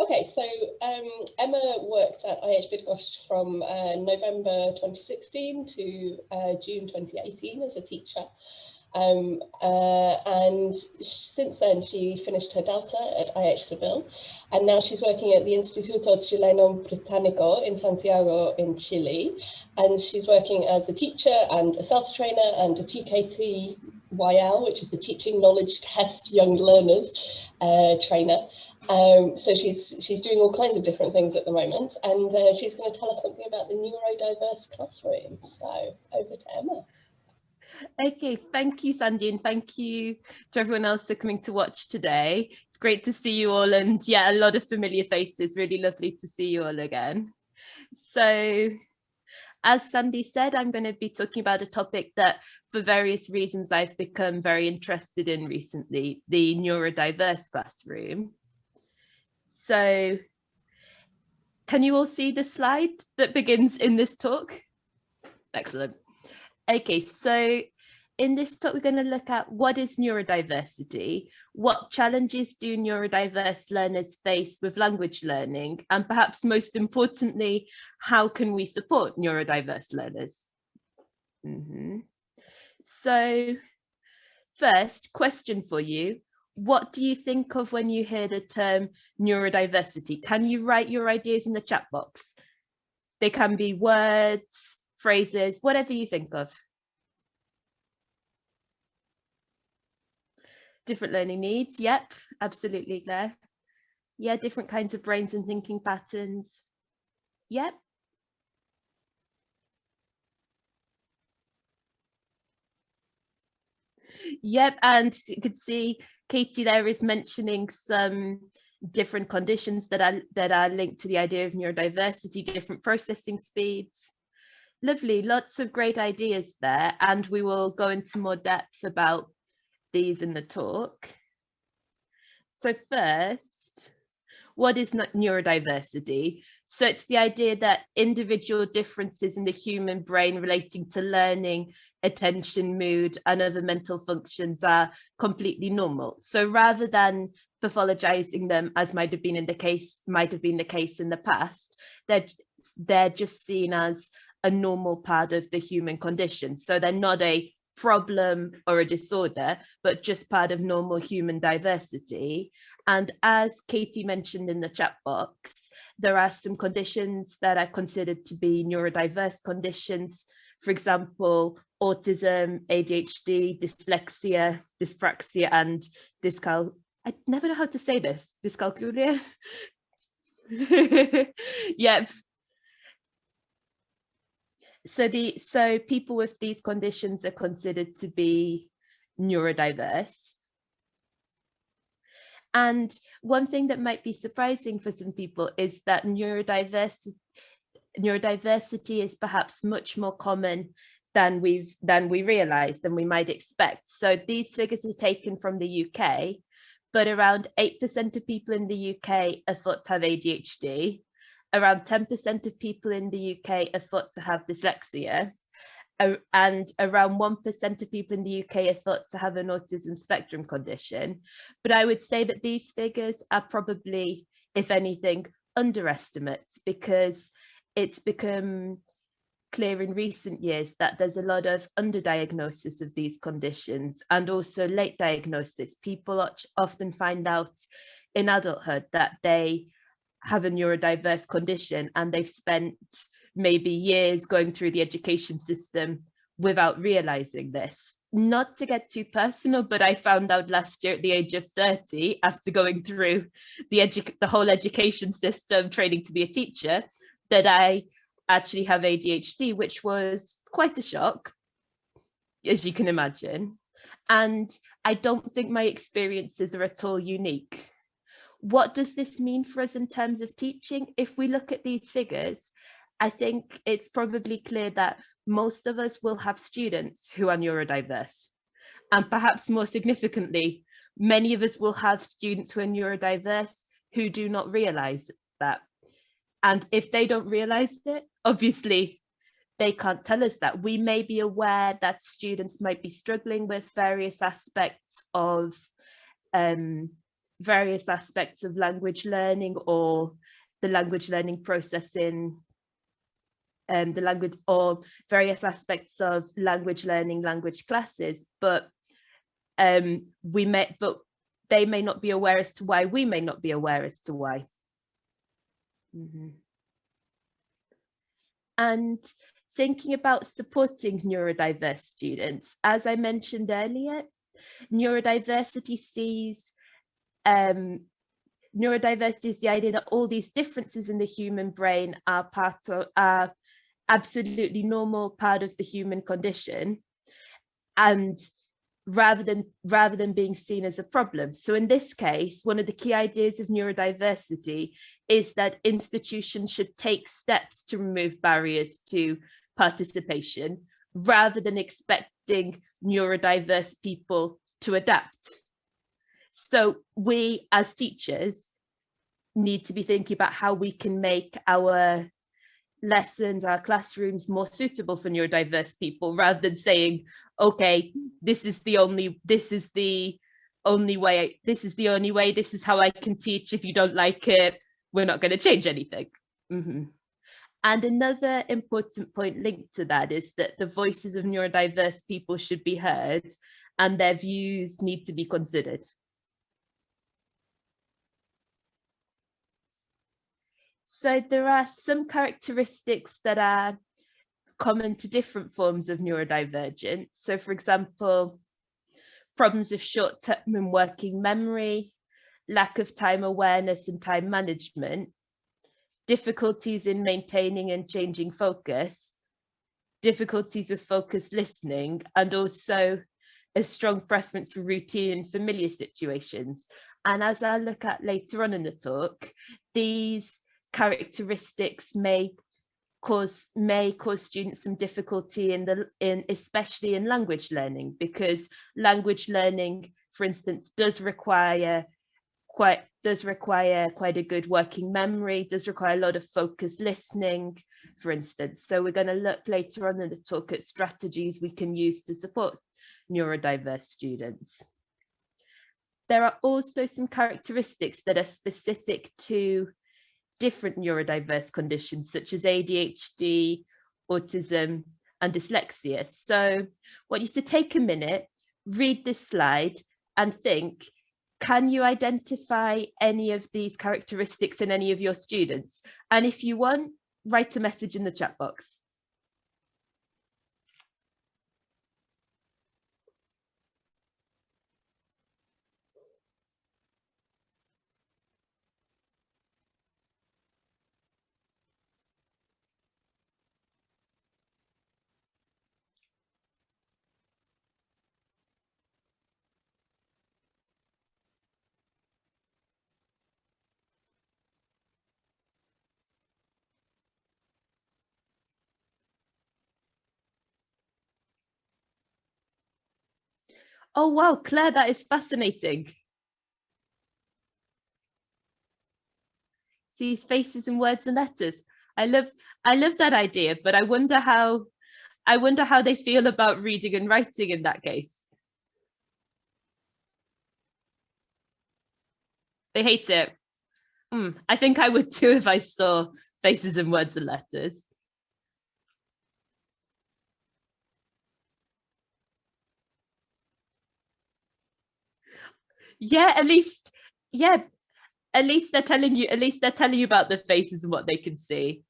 Okay, so Emma worked at IH Bydogszcz from November 2016 to June 2018 as a teacher. And since then she finished her Delta at IH Seville, and now she's working at the Instituto Chileno-Británico in Santiago in Chile, and she's working as a teacher and a CELTA trainer and a TKT-YL, which is the Teaching Knowledge Test Young Learners trainer. So she's doing all kinds of different things at the moment, and she's going to tell us something about the neurodiverse classroom. So over to Emma. Okay, thank you, Sandy, and thank you to everyone else for coming to watch today. It's great to see you all, and yeah, a lot of familiar faces. Really lovely to see you all again. So, as Sandy said, I'm going to be talking about a topic that, for various reasons, I've become very interested in recently, the neurodiverse classroom. So, can you all see the slide that begins in this talk? Excellent. Okay, so in this talk, we're going to look at what is neurodiversity, what challenges do neurodiverse learners face with language learning, and perhaps most importantly, how can we support neurodiverse learners? So first, question for you. What do you think of when you hear the term neurodiversity? Can you write your ideas in the chat box? They can be words, phrases, whatever you think of. Different learning needs, yep, absolutely, Claire. Yeah, different kinds of brains and thinking patterns, yep. Yep, and you could see Katie there is mentioning some different conditions that are linked to the idea of neurodiversity, different processing speeds. Lovely, lots of great ideas there, and we will go into more depth about these in the talk. So first, what is neurodiversity? So it's the idea that individual differences in the human brain relating to learning, attention, mood, and other mental functions are completely normal. So rather than pathologizing them, as might have been the case in the past, they're just seen as a normal part of the human condition. So they're not a problem or a disorder, but just part of normal human diversity. And as Katie mentioned in the chat box, there are some conditions that are considered to be neurodiverse conditions. For example, autism, ADHD, dyslexia, dyspraxia, and I never know how to say this, dyscalculia. Yep. So people with these conditions are considered to be neurodiverse. And one thing that might be surprising for some people is that neurodiversity is perhaps much more common than we realize, than we might expect. So these figures are taken from the UK, but around 8% of people in the UK are thought to have ADHD. Around 10% of people in the UK are thought to have dyslexia, and around 1% of people in the UK are thought to have an autism spectrum condition. But I would say that these figures are probably, if anything, underestimates, because it's become clear in recent years that there's a lot of underdiagnosis of these conditions and also late diagnosis. People often find out in adulthood that they have a neurodiverse condition and they've spent maybe years going through the education system without realizing this. Not to get too personal, but I found out last year at the age of 30, after going through the whole education system, training to be a teacher, that I actually have ADHD, which was quite a shock, as you can imagine. And I don't think my experiences are at all unique. What does this mean for us in terms of teaching? If we look at these figures, I think it's probably clear that most of us will have students who are neurodiverse. And perhaps more significantly, many of us will have students who are neurodiverse who do not realize that. And if they don't realize it, obviously, they can't tell us that. We may be aware that students might be struggling with various aspects of various aspects of language learning or the language learning process in the language, or various aspects of language learning, language classes, but they may not be aware as to why we may not be aware as to why. And thinking about supporting neurodiverse students, as I mentioned earlier, neurodiversity sees neurodiversity is the idea that all these differences in the human brain are absolutely normal part of the human condition, and rather than being seen as a problem. So in this case, one of the key ideas of neurodiversity is that institutions should take steps to remove barriers to participation rather than expecting neurodiverse people to adapt. So we as teachers need to be thinking about how we can make our lessons, our classrooms more suitable for neurodiverse people, rather than saying, okay, this is the only way, this is how I can teach. If you don't like it, we're not going to change anything. And another important point linked to that is that the voices of neurodiverse people should be heard and their views need to be considered. So there are some characteristics that are common to different forms of neurodivergence. So for example, problems with short-term working memory, lack of time awareness and time management, difficulties in maintaining and changing focus, difficulties with focused listening, and also a strong preference for routine and familiar situations. And as I'll look at later on in the talk, these characteristics may cause students some difficulty especially in language learning, because language learning, for instance, does require quite a good working memory, does require a lot of focused listening, for instance. So we're going to look later on in the talk at strategies we can use to support neurodiverse students. There are also some characteristics that are specific to different neurodiverse conditions such as ADHD, autism, and dyslexia. So I want you to take a minute, read this slide and think, can you identify any of these characteristics in any of your students? And if you want, write a message in the chat box. Oh, wow, Claire, that is fascinating. These faces and words and letters. I love that idea, but I wonder how they feel about reading and writing in that case. They hate it. I think I would too if I saw faces and words and letters. Yeah, at least they're telling you about the faces and what they can see.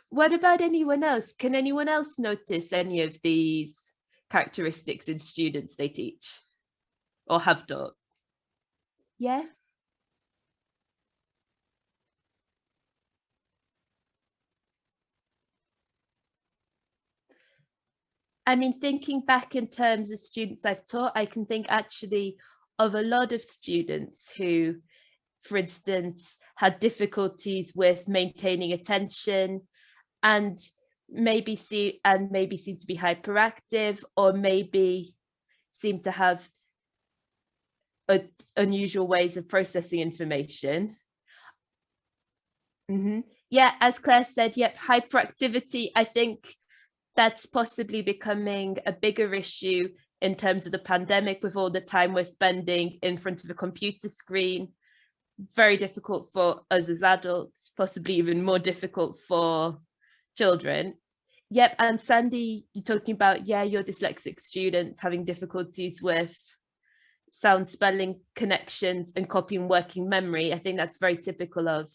What about anyone else? Can anyone else notice any of these characteristics in students they teach or have taught? Yeah. I mean, thinking back in terms of students I've taught, I can think actually of a lot of students who, for instance, had difficulties with maintaining attention and maybe seem to be hyperactive, or maybe seem to have unusual ways of processing information. Yeah, as Claire said, yep, hyperactivity, I think that's possibly becoming a bigger issue in terms of the pandemic, with all the time we're spending in front of a computer screen. very difficult for us as adults, possibly even more difficult for children. Yep, and Sandy, you're talking about, yeah, your dyslexic students having difficulties with sound spelling connections and copying working memory. I think that's very typical of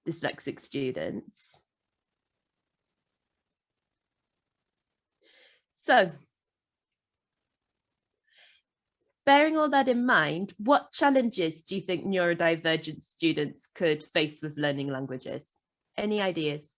dyslexic students. So, bearing all that in mind, what challenges do you think neurodivergent students could face with learning languages? Any ideas?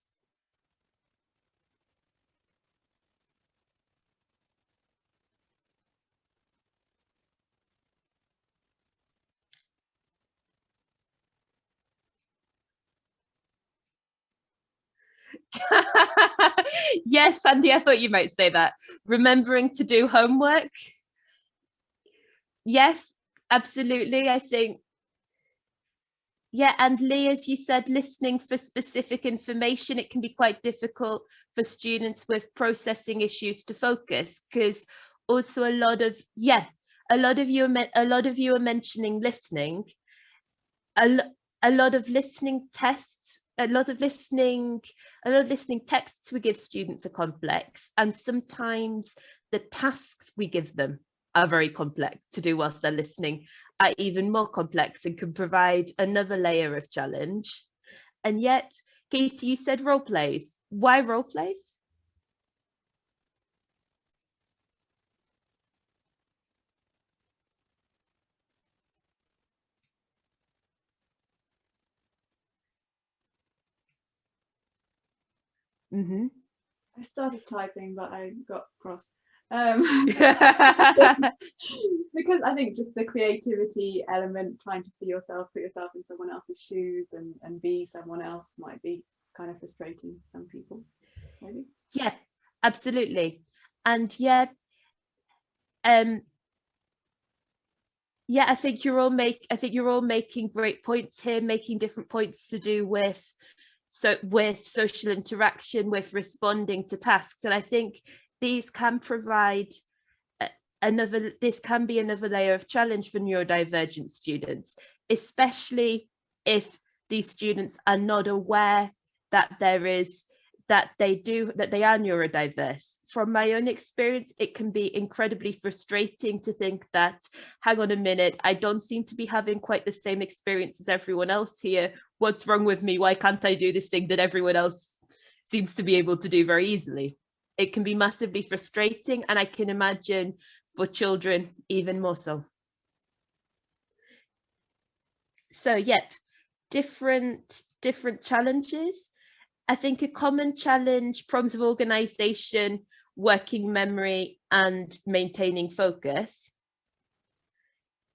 Yes, Sandy, I thought you might say that. Remembering to do homework. Yes, absolutely. I think, yeah, and Lee, as you said, listening for specific information, it can be quite difficult for students with processing issues to focus, because also a lot of you are mentioning listening. A lot of listening tests, a lot of listening texts we give students are complex, and sometimes the tasks we give them are very complex to do whilst they're listening, are even more complex and can provide another layer of challenge. And yet, Katie, you said role plays. Why role plays? Mm-hmm. I started typing, but I got cross. Because I think just the creativity element, trying to see yourself, put yourself in someone else's shoes and be someone else, might be kind of frustrating for some people, maybe. Yeah, absolutely. And yeah, yeah, I think you're all making great points here, making different points to do with social interaction, with responding to tasks. And I think these can provide this can be another layer of challenge for neurodivergent students, especially if these students are not aware that they are neurodiverse. From my own experience, it can be incredibly frustrating to think that, hang on a minute, I don't seem to be having quite the same experience as everyone else here. What's wrong with me? Why can't I do this thing that everyone else seems to be able to do very easily? It can be massively frustrating, and I can imagine for children even more so. So, yep, different challenges. I think a common challenge, problems of organization, working memory, and maintaining focus.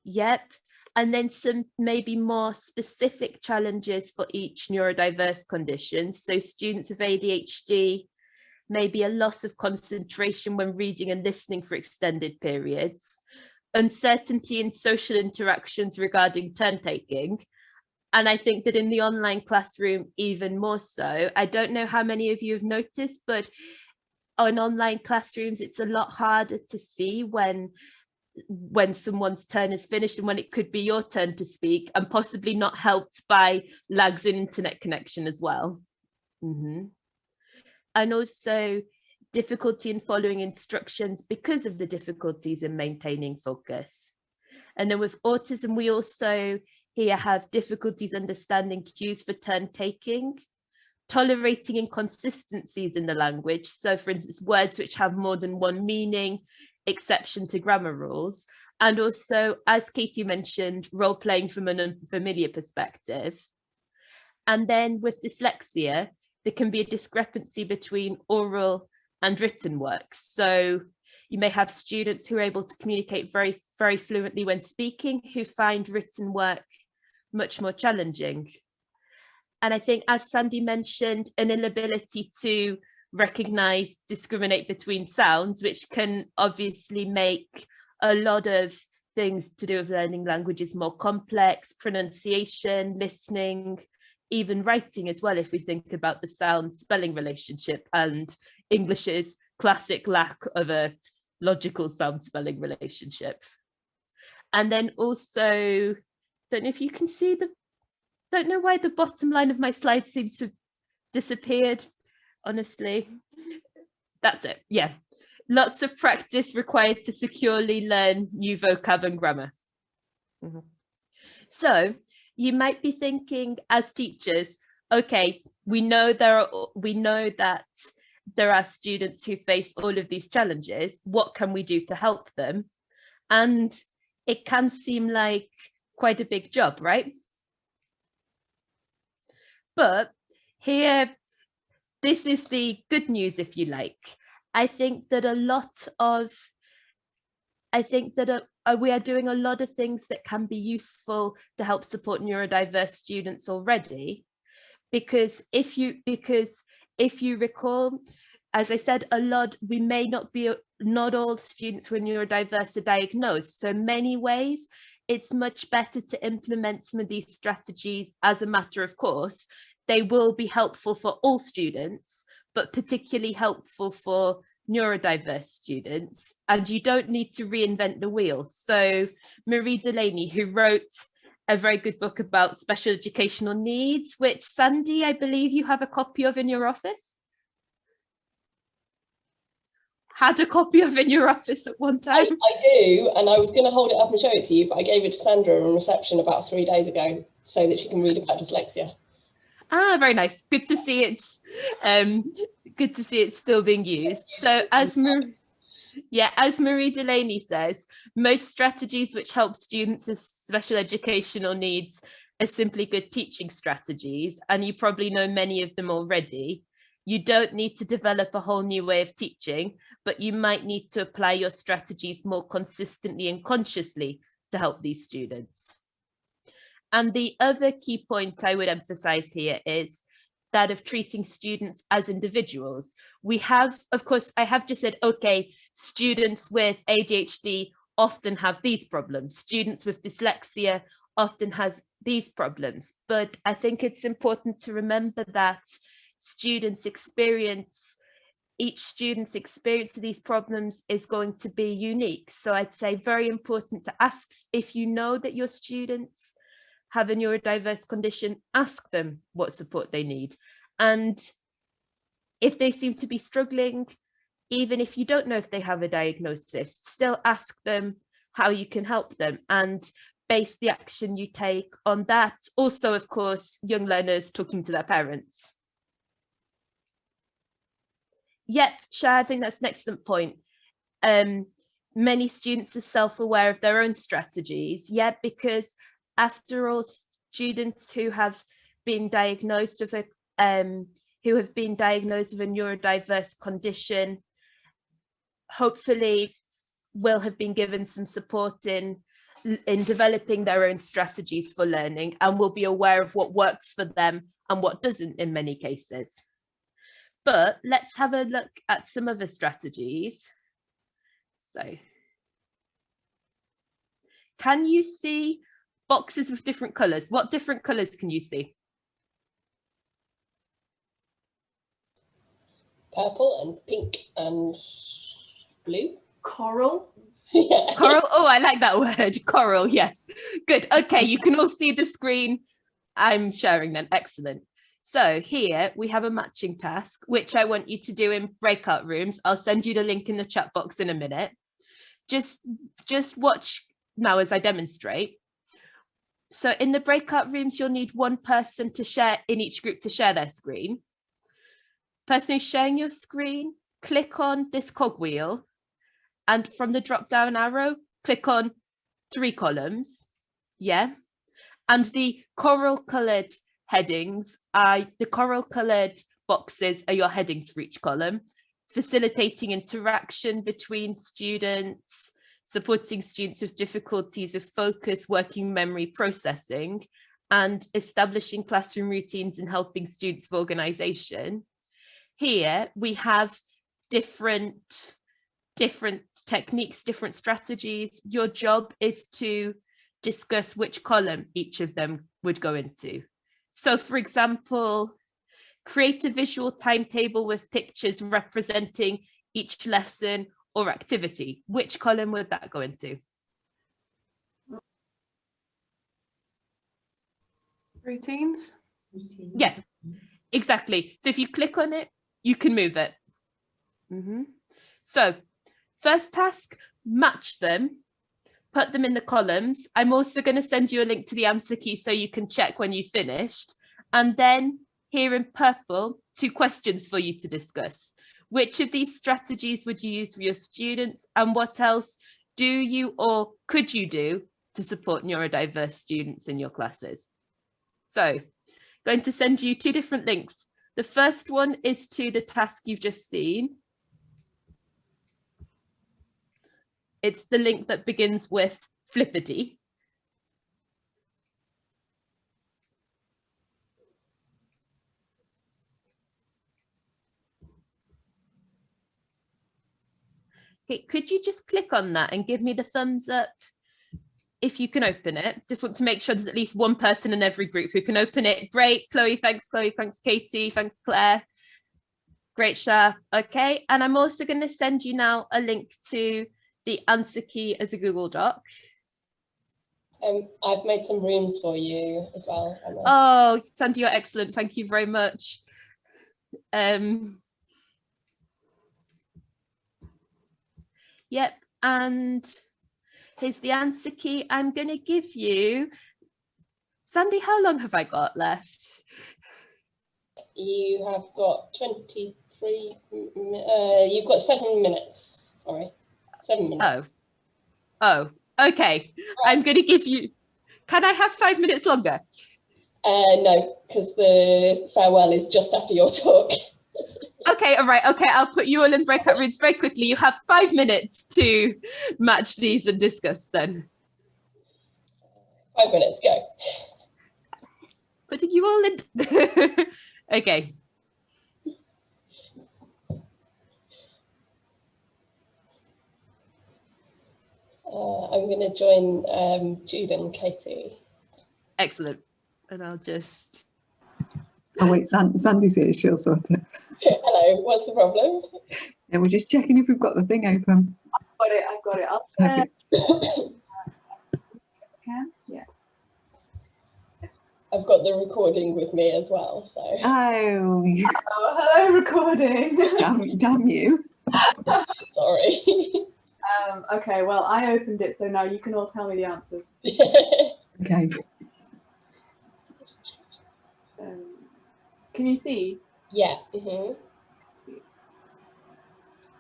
Yep. And then some maybe more specific challenges for each neurodiverse condition. So students with ADHD, maybe a loss of concentration when reading and listening for extended periods, uncertainty in social interactions regarding turn taking. And I think that in the online classroom, even more so. I don't know how many of you have noticed, but on online classrooms, it's a lot harder to see when someone's turn is finished and when it could be your turn to speak, and possibly not helped by lags in internet connection as well. Mm-hmm. And also difficulty in following instructions because of the difficulties in maintaining focus. And then with autism, we also here have difficulties understanding cues for turn taking, tolerating inconsistencies in the language. So for instance, words which have more than one meaning, exception to grammar rules. And also, as Katie mentioned, role playing from an unfamiliar perspective. And then with dyslexia, there can be a discrepancy between oral and written works. So you may have students who are able to communicate very, very fluently when speaking, who find written work much more challenging. And I think, as Sandy mentioned, an inability to recognize, discriminate between sounds, which can obviously make a lot of things to do with learning languages more complex, pronunciation, listening, even writing as well, if we think about the sound spelling relationship and English's classic lack of a logical sound spelling relationship. And then also, don't know if you can see Don't know why the bottom line of my slide seems to have disappeared, honestly. That's it, yeah. Lots of practice required to securely learn new vocab and grammar. So you might be thinking as teachers, okay, we know that there are students who face all of these challenges. What can we do to help them? And it can seem like quite a big job, right? But here, this is the good news, if you like. I think that we are doing a lot of things that can be useful to help support neurodiverse students already, because if you recall, as I said, not all students with neurodiverse are diagnosed. So in many ways, it's much better to implement some of these strategies as a matter of course. They will be helpful for all students, but particularly helpful for neurodiverse students, and you don't need to reinvent the wheel. So Marie Delaney, who wrote a very good book about special educational needs, which Sandy, I believe you have a copy of in your office? Had a copy of in your office at one time? I do, and I was going to hold it up and show it to you, but I gave it to Sandra in reception about 3 days ago so that she can read about dyslexia. Ah, very nice. Good to see it's still being used. So as Marie Delaney says, most strategies which help students with special educational needs are simply good teaching strategies, and you probably know many of them already. You don't need to develop a whole new way of teaching, but you might need to apply your strategies more consistently and consciously to help these students. And the other key point I would emphasize here is that of treating students as individuals. We have, of course, I have just said, okay, students with ADHD often have these problems. Students with dyslexia often has these problems. But I think it's important to remember that each student's experience of these problems is going to be unique. So I'd say very important to ask, if you know that your students have a neurodiverse condition, ask them what support they need. And if they seem to be struggling, even if you don't know if they have a diagnosis, still ask them how you can help them and base the action you take on that. Also, of course, young learners talking to their parents. Yep, Shah, I think that's an excellent point. Many students are self-aware of their own strategies, because after all, students who have been diagnosed with a neurodiverse condition hopefully will have been given some support in developing their own strategies for learning, and will be aware of what works for them and what doesn't in many cases. But let's have a look at some other strategies. So, can you see boxes with different colours? What different colours can you see? Purple and pink and blue. Coral. Yeah. Coral. Oh, I like that word. Coral. Yes. Good. Okay, you can all see the screen. I'm sharing then. Excellent. So here we have a matching task, which I want you to do in breakout rooms. I'll send you the link in the chat box in a minute. Just watch now as I demonstrate. So in the breakout rooms, you'll need one person to share in each group to share their screen. Person who's sharing your screen, click on this cogwheel, and from the drop down arrow, click on 3 columns. Yeah. And the coral colored headings are the coral colored boxes are your headings for each column, facilitating interaction between students, supporting students with difficulties of focus, working memory, processing, and establishing classroom routines and helping students with organisation. Here we have different techniques, different strategies. Your job is to discuss which column each of them would go into. So for example, create a visual timetable with pictures representing each lesson or activity. Which column would that go into? Routines? Yeah, exactly. So if you click on it, you can move it. So first task, match them, put them in the columns. I'm also going to send you a link to the answer key so you can check when you finished. And then here in purple, 2 questions for you to discuss. Which of these strategies would you use for your students, and what else do you or could you do to support neurodiverse students in your classes? So, going to send you 2 different links. The first one is to the task you've just seen. It's the link that begins with Flippity. Okay, could you just click on that and give me the thumbs up if you can open it? Just want to make sure there's at least one person in every group who can open it. Great, Chloe, thanks Katie, thanks Claire. Great, Shah. Okay, and I'm also going to send you now a link to the answer key as a Google Doc. I've made some rooms for you as well, Emma. Oh, Sandy, you're excellent. Thank you very much. Yep, and here's the answer key. I'm going to give you, Sandy, how long have I got left? You have got 23, you've got 7 minutes, sorry, 7 minutes. Oh, okay. I'm going to give you, can I have 5 minutes longer? No, because the farewell is just after your talk. Okay, all right, okay, I'll put you all in breakout rooms very quickly. You have 5 minutes to match these and discuss then. 5 minutes, go. Putting you all in. Okay. I'm going to join Jude and Katie. Excellent. And I'll just... Oh wait, Sandy's here, she'll sort it. Hello, what's the problem? Yeah, we're just checking if we've got the thing open. I've got it up there. Yeah. I've got the recording with me as well, so. Oh, Hello, recording. damn you. Sorry. Okay, well, I opened it, so now you can all tell me the answers. Okay. Can you see? Yeah.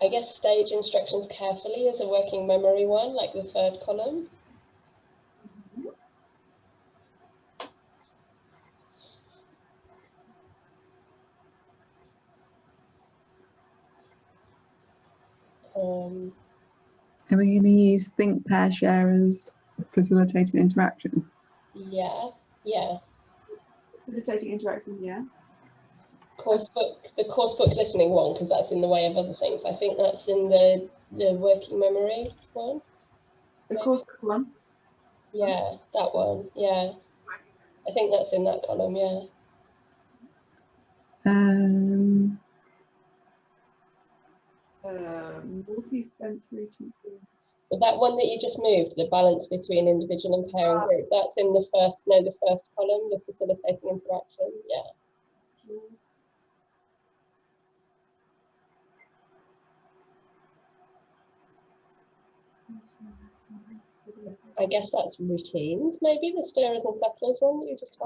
I guess stage instructions carefully is a working memory one, like the 3rd column. Are we going to use think, pair, share as facilitating interaction? Yeah. Facilitating interaction, yeah. The course book listening one, because that's in the way of other things. I think that's in the working memory one. The course book one? Yeah, that one, yeah. I think that's in that column, yeah. Multi-sensory teaching. But that one that you just moved, the balance between individual and pair and group, that's in the first column, the facilitating interaction, yeah. I guess that's routines, maybe the stirrers and settlers one that you just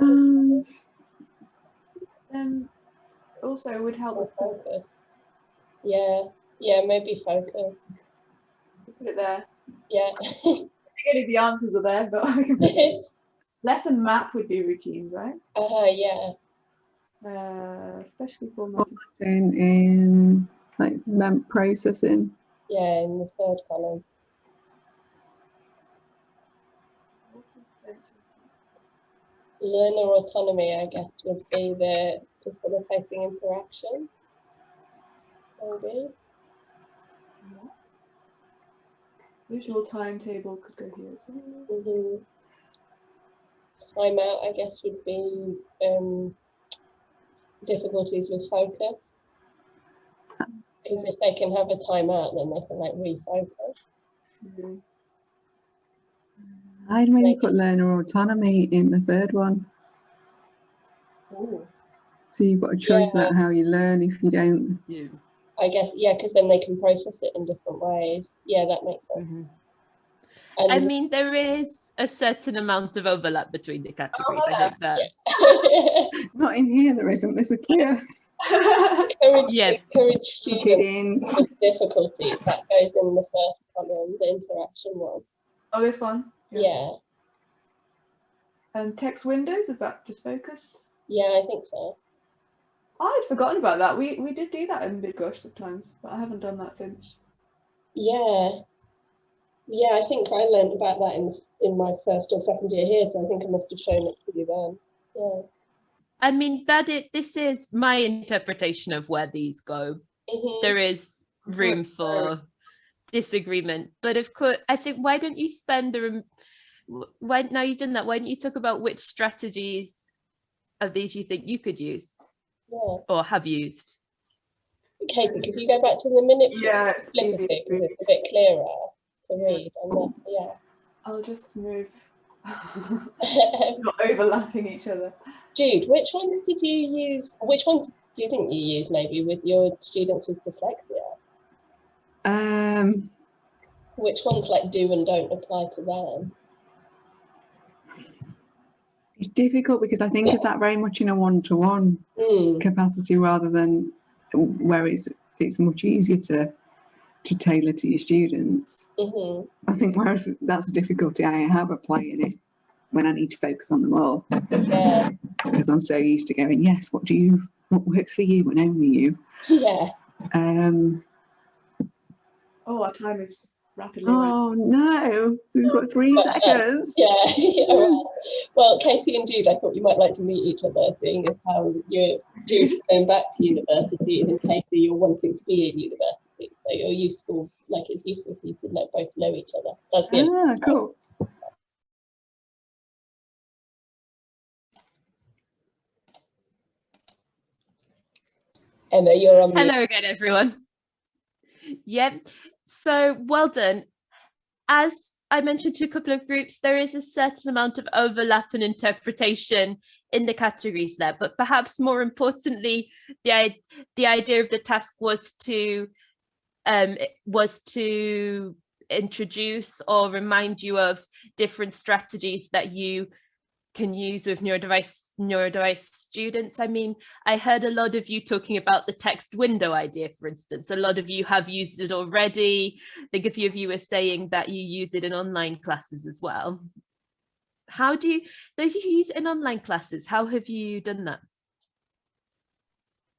had. Also would help with focus. Yeah, maybe focus. Put it there. Yeah. Getting the answers are there, but lesson map would be routines, right? Yeah. Especially formatting in like processing. Yeah, in the 3rd column. Learner autonomy, I guess, would be the facilitating interaction. Maybe. Visual timetable could go here as well. Timeout, I guess, would be difficulties with focus. Because if they can have a timeout, then they can like refocus. I'd maybe put learner autonomy in the 3rd one. So you've got a choice about how you learn if you don't. Yeah. I guess, yeah, because then they can process it in different ways. Yeah, that makes sense. Mm-hmm. And I mean, there is a certain amount of overlap between the categories. I think that. Not in here, there isn't. There's a clear. Encourage students Kidding. with difficulty. That goes in the first column, the interaction one. Oh, this one? Yeah. And text windows, is that just focus? Yeah, I think so. I'd forgotten about that. We did do that in Bydgoszcz sometimes, but I haven't done that since. Yeah. Yeah, I think I learned about that in my first or second year here, so I think I must have shown it to you then. Yeah. I mean, this is my interpretation of where these go. Mm-hmm. There is room for disagreement, but of course, I think, why don't you spend now you've done that, why don't you talk about which strategies of these you think you could use or have used? Katie, could you go back to the minute? Yeah, it's easy. It's a bit clearer to read. I'll just move. Not overlapping each other. Jude, which ones did you use? Which ones didn't you use maybe with your students with dyslexia? Which ones like do and don't apply to them? It's difficult because I think it's that very much in a one-to-one capacity rather than where it's much easier to tailor to your students. Mm-hmm. I think whereas that's a difficulty I have applying it when I need to focus on them all. Yeah. Because I'm so used to going, yes, what works for you and only you. Yeah. Oh, our time is rapidly Oh no, we've got 3 seconds. Yeah. Well, Katie and Jude, I thought you might like to meet each other, seeing as how you're Jude going back to university and Katie you're wanting to be in university. So you're useful, like it's useful for you to both know each other. That's the Cool. Emma, you're on. Hello again, everyone. Yep. So well done. As I mentioned to a couple of groups, there is a certain amount of overlap and interpretation in the categories there, but perhaps more importantly, the idea of the task was to introduce or remind you of different strategies that you can use with neurodiverse students. I mean, I heard a lot of you talking about the text window idea, for instance. A lot of you have used it already. I think a few of you were saying that you use it in online classes as well. How do those of you who use it in online classes, how have you done that?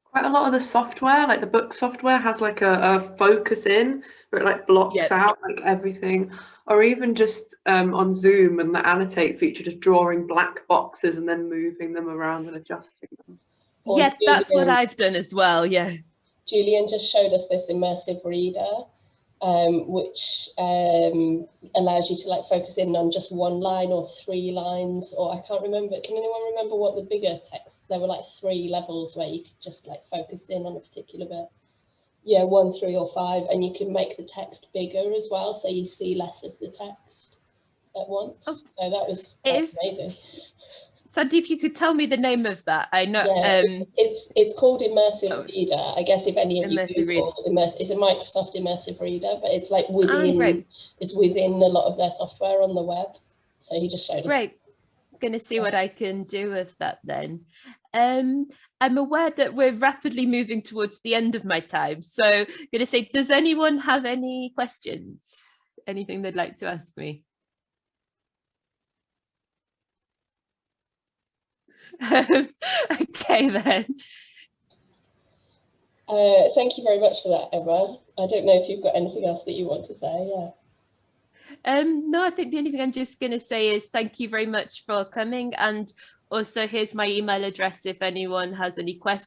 Quite a lot of the software, like the book software, has like a focus in where it like blocks out like everything, or even just on Zoom and the annotate feature, just drawing black boxes and then moving them around and adjusting them. Yeah, that's what I've done as well. Yeah. Julian just showed us this immersive reader, which allows you to like focus in on just one line or 3 lines, or I can't remember. Can anyone remember what the bigger text? There were like 3 levels where you could just like focus in on a particular bit. Yeah, 1, 3 or 5, and you can make the text bigger as well, so you see less of the text at once. So that was amazing. Sandy, if you could tell me the name of that, I know. Yeah, it's called Immersive Reader. I guess if any of you Google it's a Microsoft Immersive Reader, but it's like within it's within a lot of their software on the web. So he just showed us. Great. I'm going to see what I can do with that then. I'm aware that we're rapidly moving towards the end of my time, so I'm going to say, does anyone have any questions? Anything they'd like to ask me? Okay then. Thank you very much for that, Emma. I don't know if you've got anything else that you want to say. No, I think the only thing I'm just going to say is thank you very much for coming, and also here's my email address if anyone has any questions.